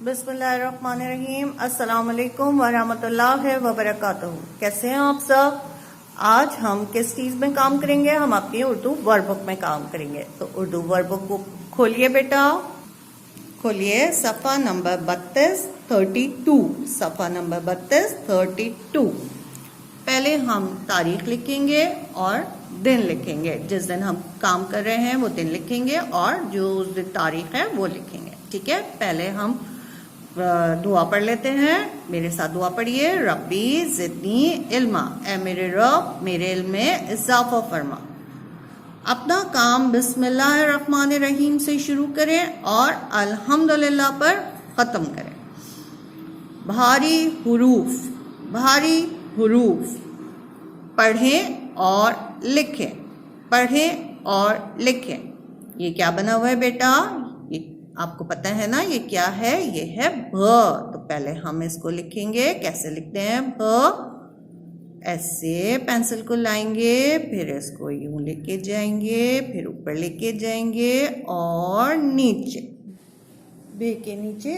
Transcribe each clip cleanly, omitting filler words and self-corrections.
बिस्मिल्लाहिर्रहमानिर्रहीम। अस्सलाम वालेकुम वरहमतुल्लाहि वबरकातुहू। कैसे हैं आप सब? आज हम किस चीज़ में काम करेंगे? हम अपनी उर्दू वर्कबुक में काम करेंगे। तो उर्दू वर्कबुक को खोलिए बेटा, खोलिए सफ़ा नंबर 32 सफ़ा नंबर 32। पहले हम तारीख लिखेंगे और दिन लिखेंगे। जिस दिन हम काम कर रहे हैं वो दिन लिखेंगे और जो उस दिन तारीख है वो लिखेंगे। ठीक है, पहले हम दुआ पढ़ लेते हैं। मेरे साथ दुआ पढ़िए। रब्बी ज़िदनी इल्मा, ए मेरे रब मेरे इल्म में इजाफा फरमा। अपना काम बिस्मिल्लाहिर्रहमानिर्रहीम से शुरू करें और अल्हम्दुलिल्लाह पर ख़त्म करें। भारी हुरूफ पढ़ें और लिखें, पढ़ें और लिखें। ये क्या बना हुआ है बेटा? ये आपको पता है ना ये क्या है? ये है भ। तो पहले हम इसको लिखेंगे। कैसे लिखते हैं भ? ऐसे पेंसिल को लाएंगे, फिर इसको यूं लेके जाएंगे, फिर ऊपर लेके जाएंगे और नीचे भ के नीचे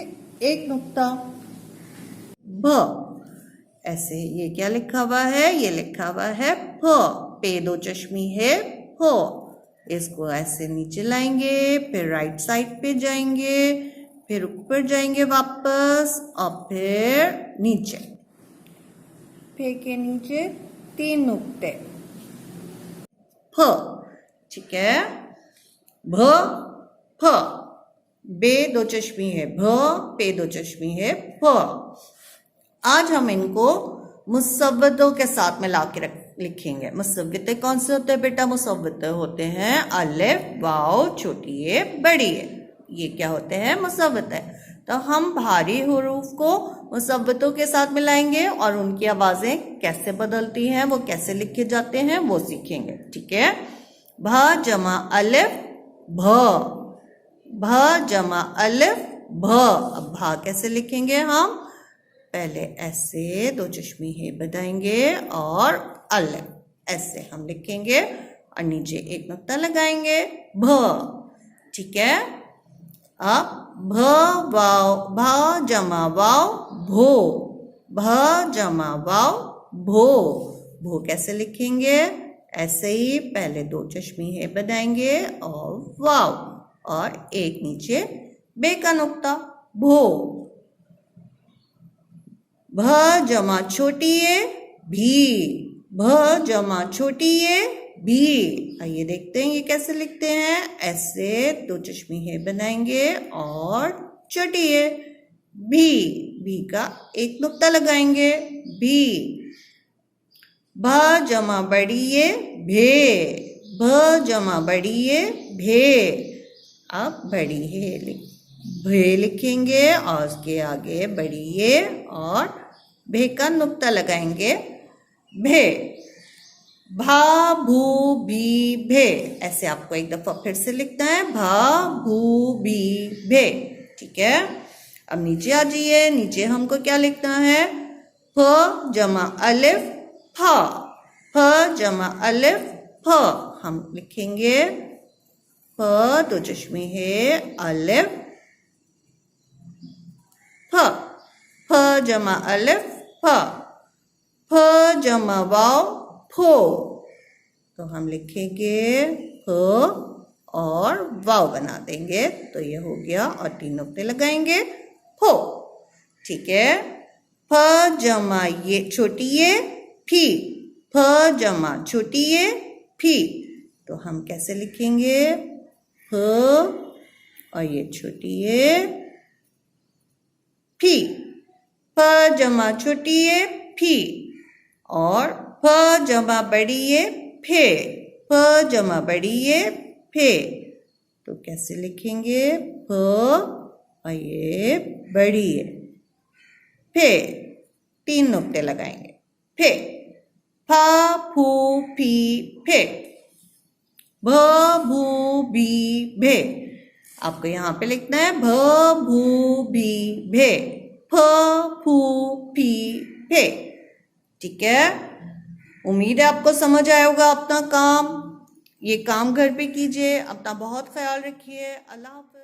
एक नुक्ता भ। ऐसे ये क्या लिखा हुआ है? ये लिखा हुआ है फ। पे दो चश्मी है फ। इसको ऐसे नीचे लाएंगे, फिर राइट साइड पे जाएंगे, फिर ऊपर जाएंगे वापस और फिर नीचे। फिर के नीचे 3 नुक्ते फ। ठीक है, भ फ। बे दो चश्मी है भ, पे दो चश्मी है फ। आज हम इनको मुसव्वतों के साथ मिला के लिखेंगे। मुसव्वते कौन से होते हैं बेटा? मुसव्वते होते हैं अलिफ वाव छोटी ए बड़ी ए। ये क्या होते हैं? मुसव्वते। तो हम भारी हुरूफ को मुसव्वतों के साथ मिलाएंगे और उनकी आवाजें कैसे बदलती हैं, वो कैसे लिखे जाते हैं वो सीखेंगे। ठीक है, भ जमा अलिफ भ, भ जमा अलिफ भ। अब भा कैसे लिखेंगे हम? पहले ऐसे दो चश्मी है बताएंगे और अलिफ ऐसे हम लिखेंगे और नीचे एक नुक्ता लगाएंगे भ। ठीक है, अब भ वाव, भ जमा वाव भो, भ जमा वाव भो। भो कैसे लिखेंगे? ऐसे ही पहले दो चश्मी है बनाएंगे और वाव और एक नीचे बे का नुक्ता भो। भ जमा छोटी ए भी, भ जमा छोटी ए भी। आइए देखते हैं ये कैसे लिखते हैं। ऐसे दो चश्मी है बनाएंगे और छोटी ए भी, भी का एक नुक्ता लगाएंगे भी। भ जमा बड़ी ए भे, भ जमा बड़ी ए भे। अब बड़ी है भे लिखेंगे और उसके आगे बड़ी ए और भे का नुक्ता लगाएंगे भे। भा भू भी भे। ऐसे आपको एक दफा फिर से लिखना है भा भू भी भे। ठीक है, अब नीचे आ जाइए। नीचे हमको क्या लिखना है? फ जमा अलिफ फ, फ जमा अलिफ फ। हम लिखेंगे फ दो चश्मी है अलिफ फ, फ जमा अलिफ फ, फ जमा वाव फो। तो हम लिखेंगे फ और वाव बना देंगे तो ये हो गया और 3 नुक्ते लगाएंगे फो। ठीक है, फ जमा ये छोटी ये फी, फ जमा छोटी ये फी। तो हम कैसे लिखेंगे? फ और ये छोटी ये फी, फ जमा छोटी ए फी और फ जमा बड़ी ए फे, फ जमा बड़ी ए फे। तो कैसे लिखेंगे? फ और ये बड़ी ए फे, 3 नुक्ते लगाएंगे फे। फा फू फी फे, भ भू भी भे। आपको यहाँ पे लिखना है भ भू भी भे, फ फू फी फे। ठीक है, उम्मीद है आपको समझ आया होगा अपना काम। ये काम घर पे कीजिए। अपना बहुत ख्याल रखिए। अल्लाह हाफ़िज़।